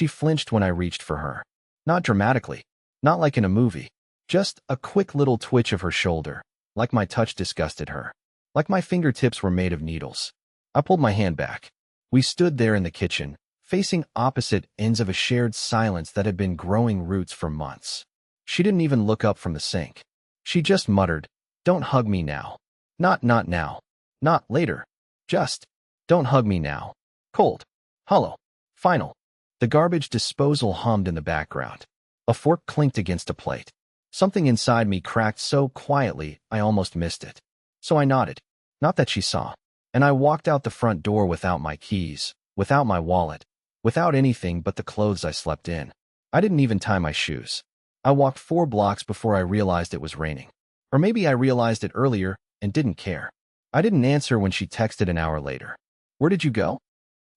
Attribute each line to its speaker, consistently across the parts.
Speaker 1: She flinched when I reached for her. Not dramatically, not like in a movie. Just a quick little twitch of her shoulder, like my touch disgusted her. Like my fingertips were made of needles. I pulled my hand back. We stood there in the kitchen, facing opposite ends of a shared silence that had been growing roots for months. She didn't even look up from the sink. She just muttered, "Don't hug me now. Not now. Not later. Just, don't hug me now." Cold. Hollow. Final. The garbage disposal hummed in the background. A fork clinked against a plate. Something inside me cracked so quietly I almost missed it. So I nodded. Not that she saw. And I walked out the front door without my keys, without my wallet, without anything but the clothes I slept in. I didn't even tie my shoes. I walked 4 blocks before I realized it was raining. Or maybe I realized it earlier and didn't care. I didn't answer when she texted an hour later. "Where did you go?"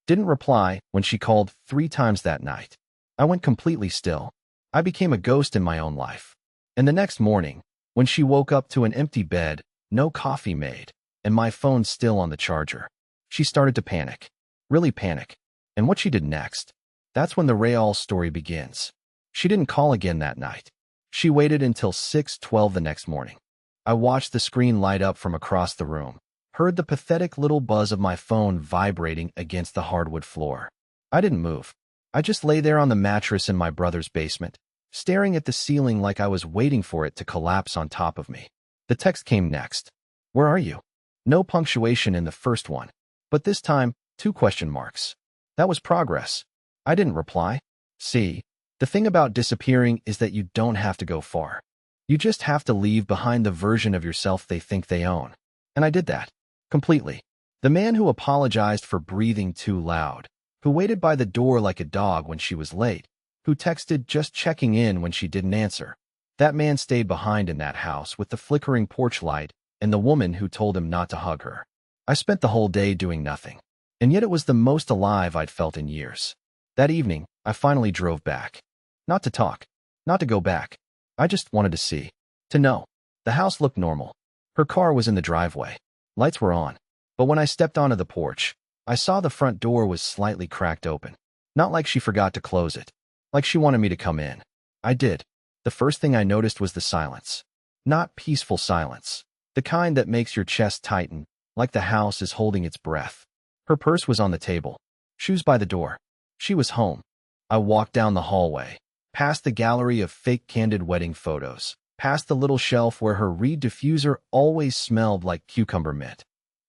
Speaker 1: Didn't reply when she called 3 times that night. I went completely still. I became a ghost in my own life. And the next morning, when she woke up to an empty bed, no coffee made, and my phone still on the charger, she started to panic. Really panic. And what she did next, that's when the Rayal story begins. She didn't call again that night. She waited until 6:12 the next morning. I watched the screen light up from across the room, heard the pathetic little buzz of my phone vibrating against the hardwood floor. I didn't move. I just lay there on the mattress in my brother's basement, staring at the ceiling like I was waiting for it to collapse on top of me. The text came next. "Where are you?" No punctuation in the first one, but this time, 2 question marks. That was progress. I didn't reply. See, the thing about disappearing is that you don't have to go far. You just have to leave behind the version of yourself they think they own. And I did that. Completely. The man who apologized for breathing too loud, who waited by the door like a dog when she was late, who texted just checking in when she didn't answer. That man stayed behind in that house with the flickering porch light and the woman who told him not to hug her. I spent the whole day doing nothing, and yet it was the most alive I'd felt in years. That evening, I finally drove back. Not to talk, not to go back. I just wanted to see, to know. The house looked normal. Her car was in the driveway. Lights were on. But when I stepped onto the porch, I saw the front door was slightly cracked open. Not like she forgot to close it. Like she wanted me to come in. I did. The first thing I noticed was the silence. Not peaceful silence. The kind that makes your chest tighten, like the house is holding its breath. Her purse was on the table. Shoes by the door. She was home. I walked down the hallway, past the gallery of fake candid wedding photos, past the little shelf where her reed diffuser always smelled like cucumber mint.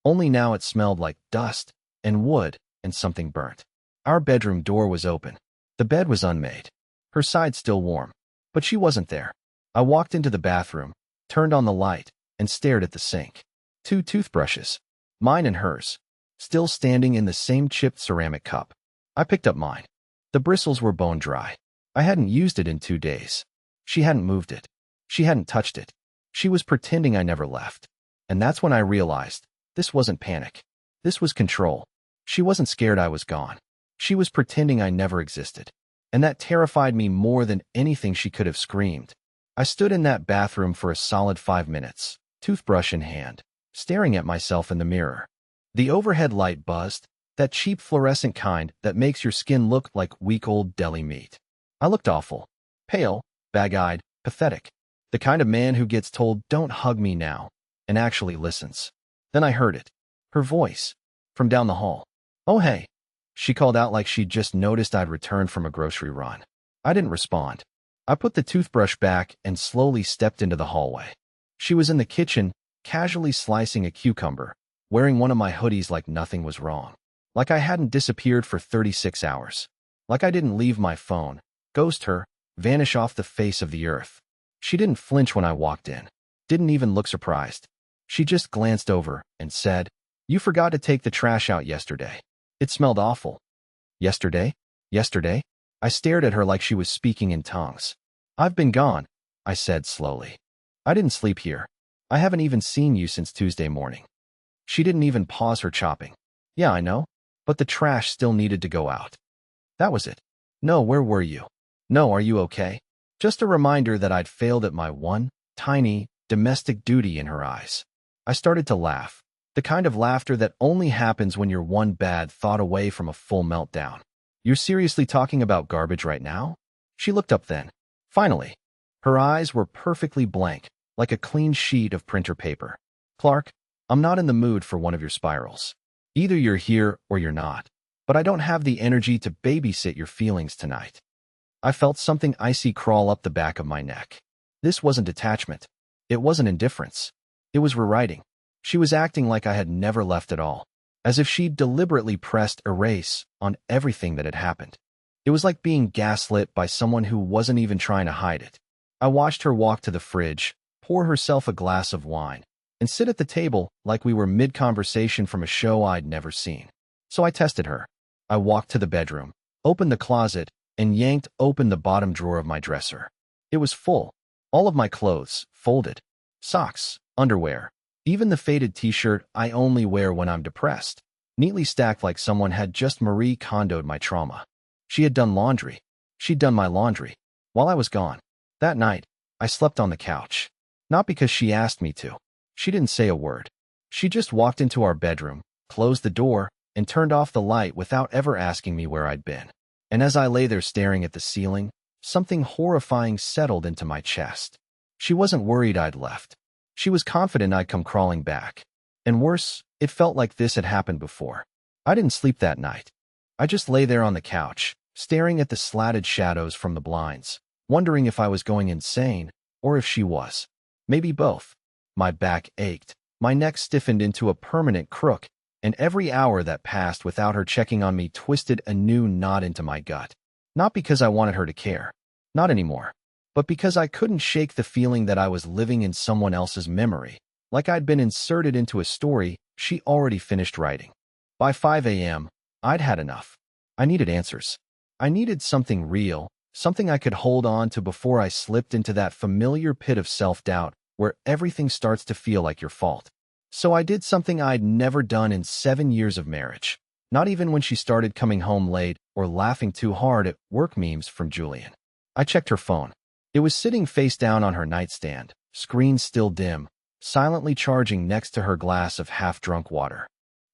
Speaker 1: Only now it smelled like dust and wood and something burnt. Our bedroom door was open. The bed was unmade. Her side still warm. But she wasn't there. I walked into the bathroom, turned on the light, and stared at the sink. 2 toothbrushes. Mine and hers. Still standing in the same chipped ceramic cup. I picked up mine. The bristles were bone dry. I hadn't used it in 2 days. She hadn't moved it. She hadn't touched it. She was pretending I never left. And that's when I realized, this wasn't panic. This was control. She wasn't scared I was gone. She was pretending I never existed. And that terrified me more than anything she could have screamed. I stood in that bathroom for a solid 5 minutes, toothbrush in hand, staring at myself in the mirror. The overhead light buzzed, that cheap fluorescent kind that makes your skin look like week-old deli meat. I looked awful. Pale, bag-eyed, pathetic. The kind of man who gets told, "Don't hug me now," and actually listens. Then I heard it. Her voice. From down the hall. "Oh, hey." She called out like she'd just noticed I'd returned from a grocery run. I didn't respond. I put the toothbrush back and slowly stepped into the hallway. She was in the kitchen, casually slicing a cucumber, wearing one of my hoodies like nothing was wrong. Like I hadn't disappeared for 36 hours. Like I didn't leave my phone, ghost her, vanish off the face of the earth. She didn't flinch when I walked in. Didn't even look surprised. She just glanced over and said, "You forgot to take the trash out yesterday. It smelled awful." Yesterday? Yesterday? I stared at her like she was speaking in tongues. "I've been gone," I said slowly. "I didn't sleep here. I haven't even seen you since Tuesday morning." She didn't even pause her chopping. "Yeah, I know. But the trash still needed to go out." That was it. No, where were you? No, are you okay? Just a reminder that I'd failed at my one, tiny, domestic duty in her eyes. I started to laugh. The kind of laughter that only happens when you're one bad thought away from a full meltdown. You're seriously talking about garbage right now? She looked up then. Finally. Her eyes were perfectly blank, like a clean sheet of printer paper. Clark, I'm not in the mood for one of your spirals. Either you're here or you're not. But I don't have the energy to babysit your feelings tonight. I felt something icy crawl up the back of my neck. This wasn't detachment. It wasn't indifference. It was rewriting. She was acting like I had never left at all, as if she'd deliberately pressed erase on everything that had happened. It was like being gaslit by someone who wasn't even trying to hide it. I watched her walk to the fridge, pour herself a glass of wine, and sit at the table like we were mid-conversation from a show I'd never seen. So I tested her. I walked to the bedroom, opened the closet, and yanked open the bottom drawer of my dresser. It was full. All of my clothes, folded. Socks, underwear, even the faded t-shirt I only wear when I'm depressed, neatly stacked like someone had just Marie Kondo'd my trauma. She had done laundry. She'd done my laundry. While I was gone. That night, I slept on the couch. Not because she asked me to. She didn't say a word. She just walked into our bedroom, closed the door, and turned off the light without ever asking me where I'd been. And as I lay there staring at the ceiling, something horrifying settled into my chest. She wasn't worried I'd left. She was confident I'd come crawling back. And worse, it felt like this had happened before. I didn't sleep that night. I just lay there on the couch, staring at the slatted shadows from the blinds, wondering if I was going insane, or if she was. Maybe both. My back ached, my neck stiffened into a permanent crook, and every hour that passed without her checking on me twisted a new knot into my gut. Not because I wanted her to care. Not anymore. But because I couldn't shake the feeling that I was living in someone else's memory, like I'd been inserted into a story she already finished writing. By 5 a.m., I'd had enough. I needed answers. I needed something real, something I could hold on to before I slipped into that familiar pit of self-doubt where everything starts to feel like your fault. So I did something I'd never done in 7 years of marriage, not even when she started coming home late or laughing too hard at work memes from Julian. I checked her phone. It was sitting face down on her nightstand, screen still dim, silently charging next to her glass of half-drunk water.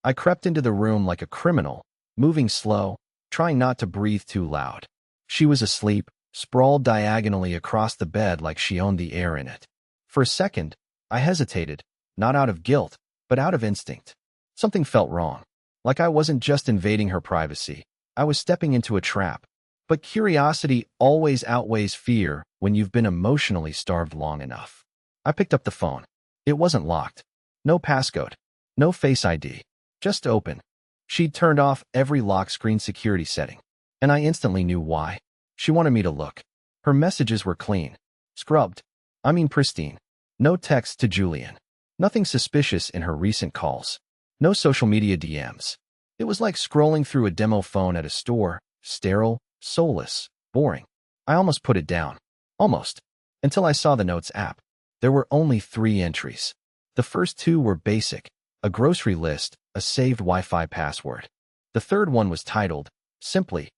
Speaker 1: I crept into the room like a criminal, moving slow, trying not to breathe too loud. She was asleep, sprawled diagonally across the bed like she owned the air in it. For a second, I hesitated, not out of guilt, but out of instinct. Something felt wrong. Like I wasn't just invading her privacy. I was stepping into a trap. But curiosity always outweighs fear when you've been emotionally starved long enough. I picked up the phone. It wasn't locked. No passcode. No Face ID. Just open. She'd turned off every lock screen security setting. And I instantly knew why. She wanted me to look. Her messages were clean. Scrubbed. I mean pristine. No text to Julian. Nothing suspicious in her recent calls. No social media DMs. It was like scrolling through a demo phone at a store, sterile, soulless, boring. I almost put it down. Almost. Until I saw the Notes app. There were only 3 entries. The first 2 were basic. A grocery list, a saved Wi-Fi password. The third one was titled, simply,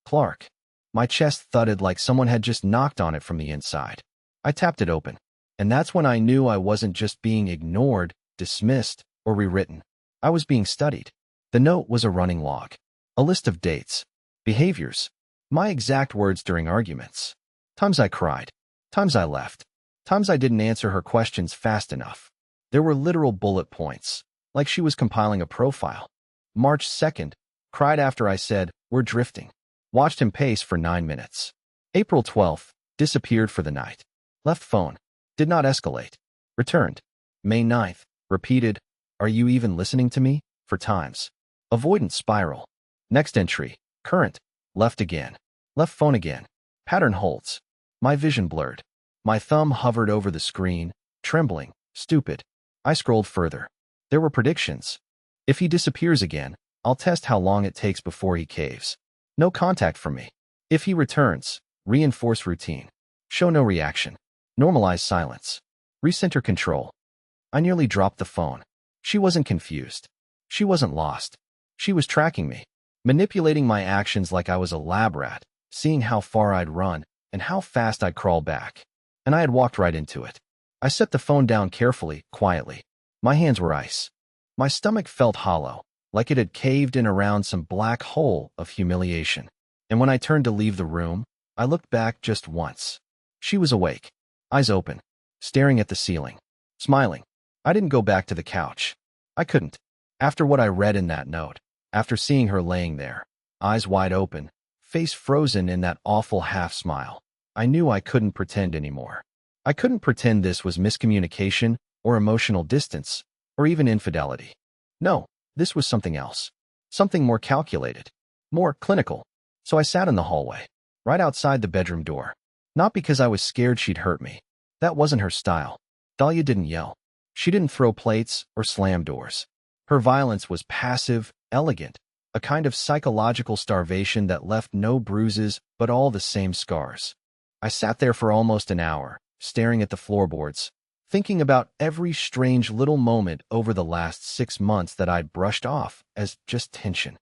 Speaker 1: Clark. My chest thudded like someone had just knocked on it from the inside. I tapped it open. And that's when I knew I wasn't just being ignored, dismissed, or rewritten. I was being studied. The note was a running log. A list of dates. Behaviors. My exact words during arguments. Times I cried. Times I left. Times I didn't answer her questions fast enough. There were literal bullet points, like she was compiling a profile. March 2nd, cried after I said, we're drifting. Watched him pace for 9 minutes. April 12th, disappeared for the night. Left phone. Did not escalate. Returned. May 9th, repeated, are you even listening to me? 4 times. Avoidance spiral. Next entry, current. Left again. Left phone again. Pattern holds. My vision blurred. My thumb hovered over the screen, trembling, stupid. I scrolled further. There were predictions. If he disappears again, I'll test how long it takes before he caves. No contact from me. If he returns, reinforce routine. Show no reaction. Normalize silence. Recenter control. I nearly dropped the phone. She wasn't confused. She wasn't lost. She was tracking me, manipulating my actions like I was a lab rat, seeing how far I'd run and how fast I'd crawl back. And I had walked right into it. I set the phone down carefully, quietly. My hands were ice. My stomach felt hollow, like it had caved in around some black hole of humiliation. And when I turned to leave the room, I looked back just once. She was awake, eyes open, staring at the ceiling, smiling. I didn't go back to the couch. I couldn't. After what I read in that note, after seeing her laying there, eyes wide open, face frozen in that awful half-smile, I knew I couldn't pretend anymore. I couldn't pretend this was miscommunication or emotional distance or even infidelity. No, this was something else. Something more calculated, more clinical. So I sat in the hallway, right outside the bedroom door. Not because I was scared she'd hurt me. That wasn't her style. Dahlia didn't yell. She didn't throw plates or slam doors. Her violence was passive, elegant, a kind of psychological starvation that left no bruises but all the same scars. I sat there for almost an hour, staring at the floorboards, thinking about every strange little moment over the last 6 months that I'd brushed off as just tension.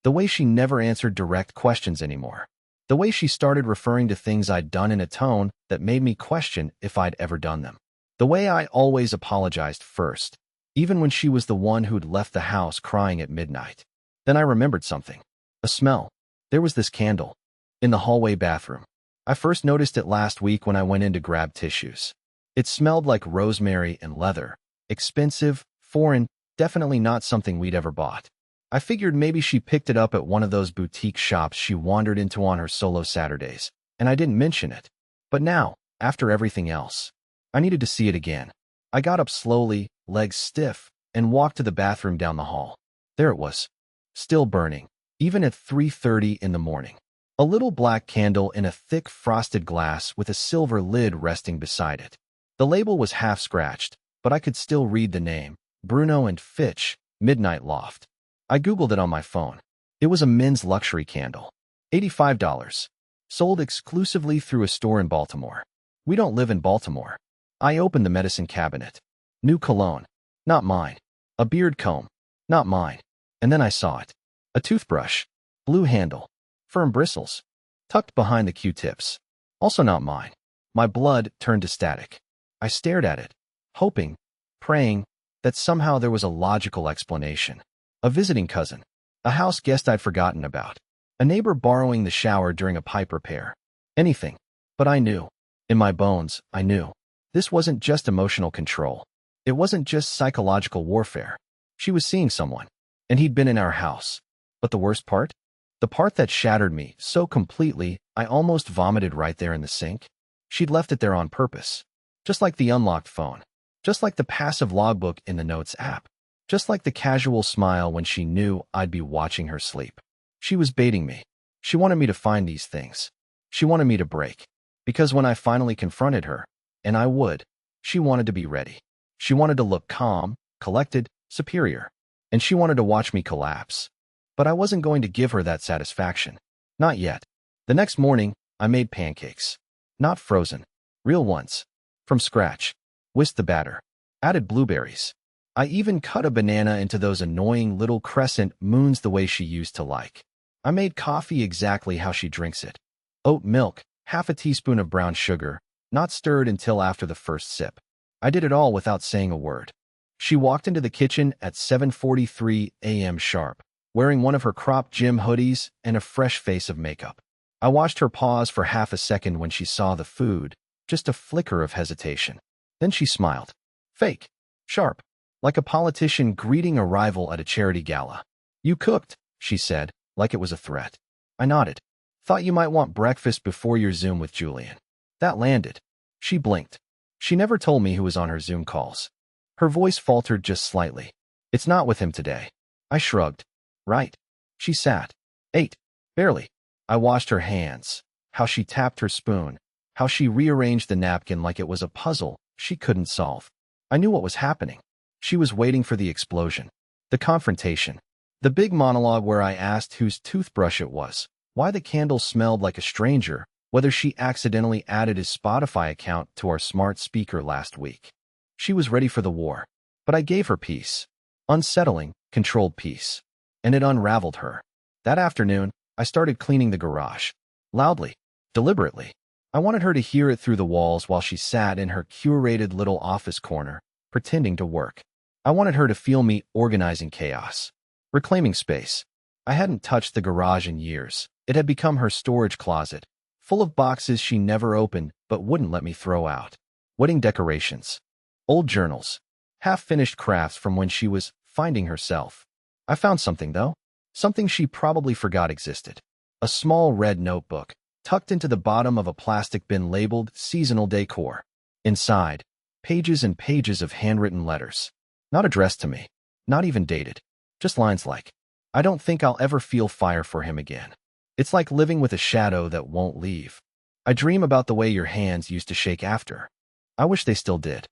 Speaker 1: The way she never answered direct questions anymore. The way she started referring to things I'd done in a tone that made me question if I'd ever done them. The way I always apologized first, even when she was the one who'd left the house crying at midnight. Then I remembered something. A smell. There was this candle. In the hallway bathroom. I first noticed it last week when I went in to grab tissues. It smelled like rosemary and leather. Expensive, foreign, definitely not something we'd ever bought. I figured maybe she picked it up at one of those boutique shops she wandered into on her solo Saturdays, and I didn't mention it. But now, after everything else, I needed to see it again. I got up slowly, legs stiff, and walked to the bathroom down the hall. There it was. Still burning, even at 3:30 in the morning. A little black candle in a thick frosted glass with a silver lid resting beside it. The label was half scratched, but I could still read the name, Bruno and Fitch, Midnight Loft. I Googled it on my phone. It was a men's luxury candle. $85. Sold exclusively through a store in Baltimore. We don't live in Baltimore. I opened the medicine cabinet. New cologne. Not mine. A beard comb. Not mine. And then I saw it. A toothbrush. Blue handle. Firm bristles. Tucked behind the Q-tips. Also not mine. My blood turned to static. I stared at it, hoping, praying, that somehow there was a logical explanation. A visiting cousin. A house guest I'd forgotten about. A neighbor borrowing the shower during a pipe repair. Anything. But I knew. In my bones, I knew. This wasn't just emotional control. It wasn't just psychological warfare. She was seeing someone. And he'd been in our house. But the worst part? The part that shattered me so completely, I almost vomited right there in the sink. She'd left it there on purpose. Just like the unlocked phone. Just like the passive logbook in the Notes app. Just like the casual smile when she knew I'd be watching her sleep. She was baiting me. She wanted me to find these things. She wanted me to break. Because when I finally confronted her, and I would, she wanted to be ready. She wanted to look calm, collected, superior. And she wanted to watch me collapse. But I wasn't going to give her that satisfaction. Not yet. The next morning, I made pancakes. Not frozen. Real ones. From scratch. Whisked the batter. Added blueberries. I even cut a banana into those annoying little crescent moons the way she used to like. I made coffee exactly how she drinks it. Oat milk, half a teaspoon of brown sugar, not stirred until after the first sip. I did it all without saying a word. She walked into the kitchen at 7:43 a.m. sharp, wearing one of her cropped gym hoodies and a fresh face of makeup. I watched her pause for half a second when she saw the food, just a flicker of hesitation. Then she smiled. Fake. Sharp. Like a politician greeting a rival at a charity gala. You cooked, she said, like it was a threat. I nodded. Thought you might want breakfast before your Zoom with Julian. That landed. She blinked. She never told me who was on her Zoom calls. Her voice faltered just slightly. It's not with him today. I shrugged. Right. She sat. Ate. Barely. I watched her hands. How she tapped her spoon. How she rearranged the napkin like it was a puzzle she couldn't solve. I knew what was happening. She was waiting for the explosion. The confrontation. The big monologue where I asked whose toothbrush it was, why the candle smelled like a stranger, whether she accidentally added his Spotify account to our smart speaker last week. She was ready for the war. But I gave her peace. Unsettling, controlled peace. And it unraveled her. That afternoon, I started cleaning the garage. Loudly. Deliberately. I wanted her to hear it through the walls while she sat in her curated little office corner, pretending to work. I wanted her to feel me organizing chaos. Reclaiming space. I hadn't touched the garage in years, It had become her storage closet, full of boxes she never opened but wouldn't let me throw out. Wedding decorations, old journals, half-finished crafts from when she was finding herself. I found something, though. Something she probably forgot existed. A small red notebook, tucked into the bottom of a plastic bin labeled seasonal decor. Inside, pages and pages of handwritten letters. Not addressed to me, not even dated. Just lines like, "I don't think I'll ever feel fire for him again. It's like living with a shadow that won't leave. I dream about the way your hands used to shake after. I wish they still did.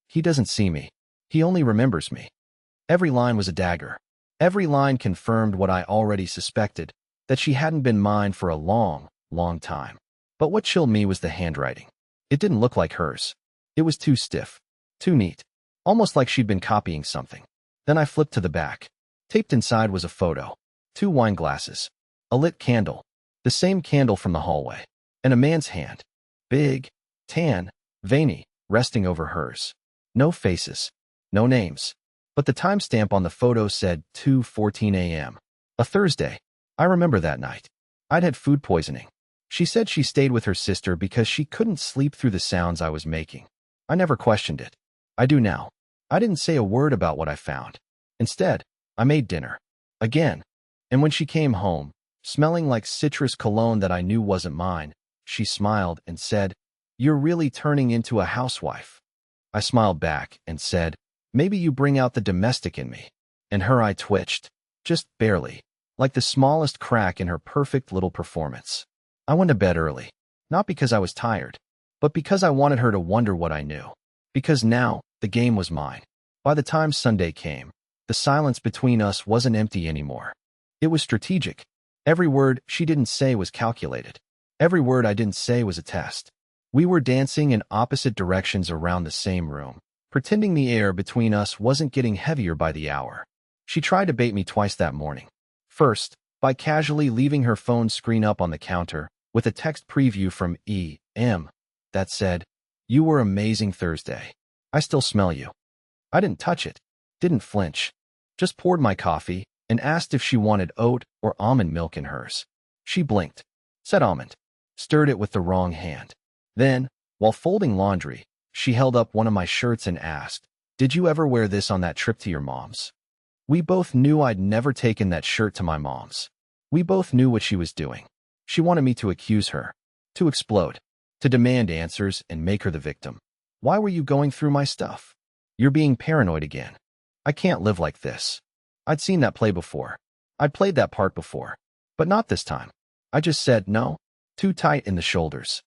Speaker 1: He doesn't see me. He only remembers me." Every line was a dagger. Every line confirmed what I already suspected, that she hadn't been mine for a long, long time. But what chilled me was the handwriting. It didn't look like hers. It was too stiff, too neat, almost like she'd been copying something. Then I flipped to the back. Taped inside was a photo, 2 wine glasses, a lit candle, the same candle from the hallway, and a man's hand, big, tan, veiny, resting over hers. No faces, no names, but the timestamp on the photo said 2:14 a.m. A Thursday. I remember that night. I'd had food poisoning. She said she stayed with her sister because she couldn't sleep through the sounds I was making. I never questioned it. I do now. I didn't say a word about what I found. Instead, I made dinner. Again. And when she came home, smelling like citrus cologne that I knew wasn't mine, she smiled and said, "You're really turning into a housewife." I smiled back and said, "Maybe you bring out the domestic in me." And her eye twitched, just barely, like the smallest crack in her perfect little performance. I went to bed early, not because I was tired, but because I wanted her to wonder what I knew. Because now, the game was mine. By the time Sunday came, the silence between us wasn't empty anymore. It was strategic. Every word she didn't say was calculated. Every word I didn't say was a test. We were dancing in opposite directions around the same room, pretending the air between us wasn't getting heavier by the hour. She tried to bait me twice that morning. First, by casually leaving her phone screen up on the counter with a text preview from E.M. that said, "You were amazing Thursday. I still smell you." I didn't touch it, didn't flinch, just poured my coffee and asked if she wanted oat or almond milk in hers. She blinked, said almond, stirred it with the wrong hand. Then, while folding laundry, she held up one of my shirts and asked, "Did you ever wear this on that trip to your mom's?" We both knew I'd never taken that shirt to my mom's. We both knew what she was doing. She wanted me to accuse her, to explode, to demand answers and make her the victim. "Why were you going through my stuff? You're being paranoid again. I can't live like this." I'd seen that play before. I'd played that part before. But not this time. I just said no, too tight in the shoulders,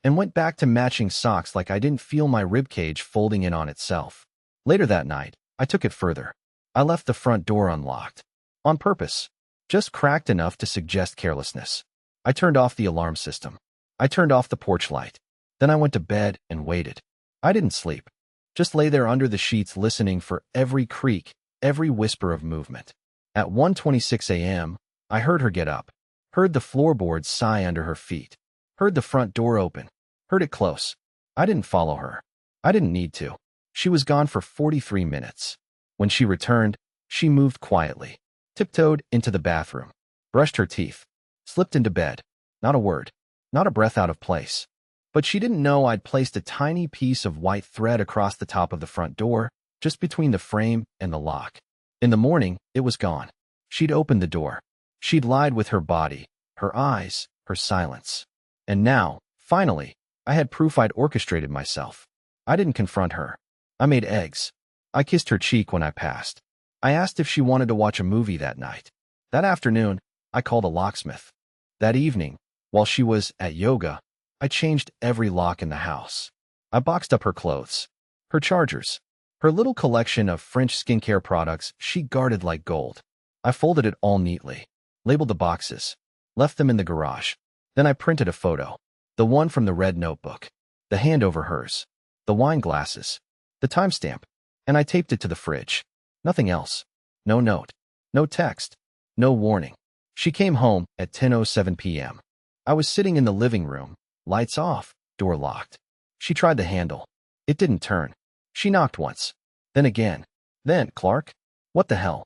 Speaker 1: and went back to matching socks like I didn't feel my ribcage folding in on itself. Later that night, I took it further. I left the front door unlocked. On purpose. Just cracked enough to suggest carelessness. I turned off the alarm system. I turned off the porch light. Then I went to bed and waited. I didn't sleep. Just lay there under the sheets listening for every creak, every whisper of movement. At 1:26 a.m., I heard her get up. Heard the floorboards sigh under her feet. Heard the front door open. Heard it close. I didn't follow her. I didn't need to. She was gone for 43 minutes. When she returned, she moved quietly, tiptoed into the bathroom, brushed her teeth, slipped into bed. Not a word, not a breath out of place. But she didn't know I'd placed a tiny piece of white thread across the top of the front door, just between the frame and the lock. In the morning, it was gone. She'd opened the door. She'd lied with her body, her eyes, her silence. And now, finally, I had proof I'd orchestrated myself. I didn't confront her. I made eggs. I kissed her cheek when I passed. I asked if she wanted to watch a movie that night. That afternoon, I called a locksmith. That evening, while she was at yoga, I changed every lock in the house. I boxed up her clothes, her chargers, her little collection of French skincare products she guarded like gold. I folded it all neatly, labeled the boxes, left them in the garage. Then I printed a photo, the one from the red notebook, the hand over hers, the wine glasses, the timestamp, and I taped it to the fridge. Nothing else. No note, no text, no warning. She came home at 10:07 p.m. I was sitting in the living room, lights off, door locked. She tried the handle. It didn't turn. She knocked once, then again. Then, "Clark? What the hell?"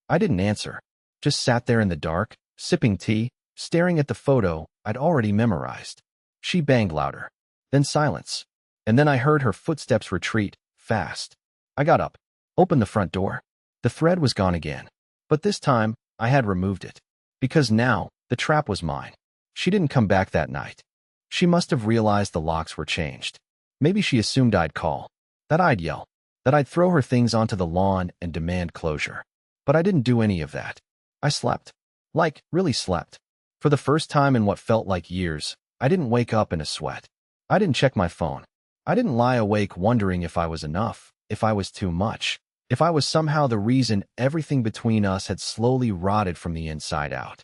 Speaker 1: I didn't answer. Just sat there in the dark, sipping tea, staring at the photo I'd already memorized. She banged louder. Then silence. And then I heard her footsteps retreat, fast. I got up, opened the front door. The thread was gone again. But this time, I had removed it. Because now, the trap was mine. She didn't come back that night. She must have realized the locks were changed. Maybe she assumed I'd call, that I'd yell, that I'd throw her things onto the lawn and demand closure. But I didn't do any of that. I slept. Like, really slept. For the first time in what felt like years, I didn't wake up in a sweat. I didn't check my phone. I didn't lie awake wondering if I was enough, if I was too much, if I was somehow the reason everything between us had slowly rotted from the inside out.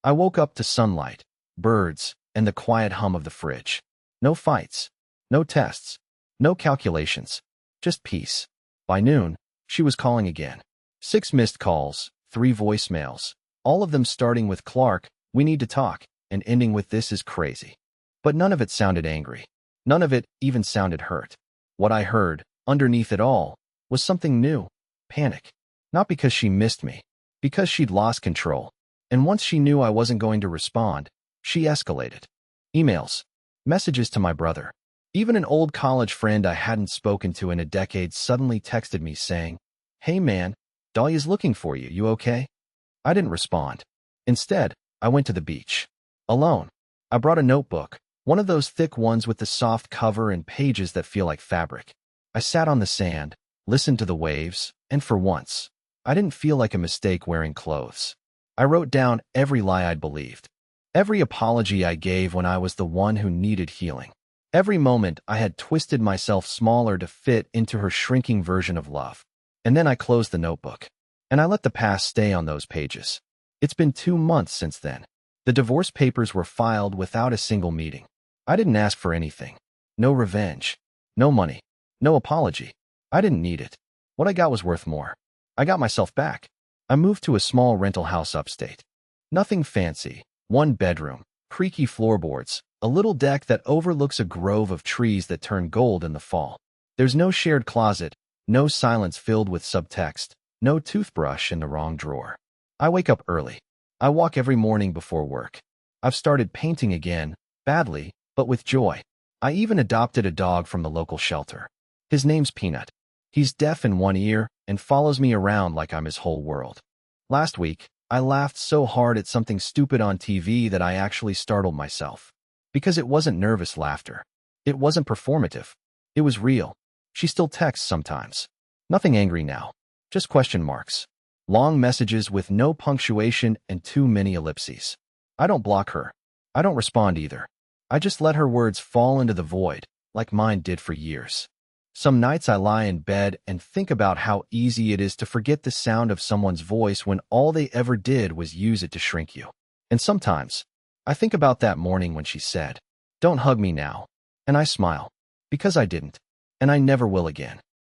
Speaker 1: I woke up to sunlight, birds, and the quiet hum of the fridge. No fights, no tests, no calculations, just peace. By noon, she was calling again. 6 missed calls, 3 voicemails, all of them starting with "Clark, we need to talk," and ending with "This is crazy." But none of it sounded angry. None of it even sounded hurt. What I heard, underneath it all, was something new. Panic. Not because she missed me, because she'd lost control. And once she knew I wasn't going to respond, she escalated. Emails. Messages to my brother. Even an old college friend I hadn't spoken to in a decade suddenly texted me saying, "Hey man, Dahlia's looking for you, you okay?" I didn't respond. Instead, I went to the beach. Alone. I brought a notebook, one of those thick ones with the soft cover and pages that feel like fabric. I sat on the sand, listened to the waves, and for once, I didn't feel like a mistake wearing clothes. I wrote down every lie I'd believed. Every apology I gave when I was the one who needed healing. Every moment I had twisted myself smaller to fit into her shrinking version of love. And then I closed the notebook. And I let the past stay on those pages. It's been 2 months since then. The divorce papers were filed without a single meeting. I didn't ask for anything. No revenge. No money. No apology. I didn't need it. What I got was worth more. I got myself back. I moved to a small rental house upstate. Nothing fancy. 1 bedroom, creaky floorboards, a little deck that overlooks a grove of trees that turn gold in the fall. There's no shared closet, no silence filled with subtext, no toothbrush in the wrong drawer. I wake up early. I walk every morning before work. I've started painting again, badly, but with joy. I even adopted a dog from the local shelter. His name's Peanut. He's deaf in one ear and follows me around like I'm his whole world. Last week, I laughed so hard at something stupid on TV that I actually startled myself. Because it wasn't nervous laughter. It wasn't performative. It was real. She still texts sometimes. Nothing angry now. Just question marks. Long messages with no punctuation and too many ellipses. I don't block her. I don't respond either. I just let her words fall into the void, like mine did for years. Some nights I lie in bed and think about how easy it is to forget the sound of someone's voice when all they ever did was use it to shrink you. And sometimes, I think about that morning when she said, "Don't hug me now." And I smile. Because I didn't. And I never will again.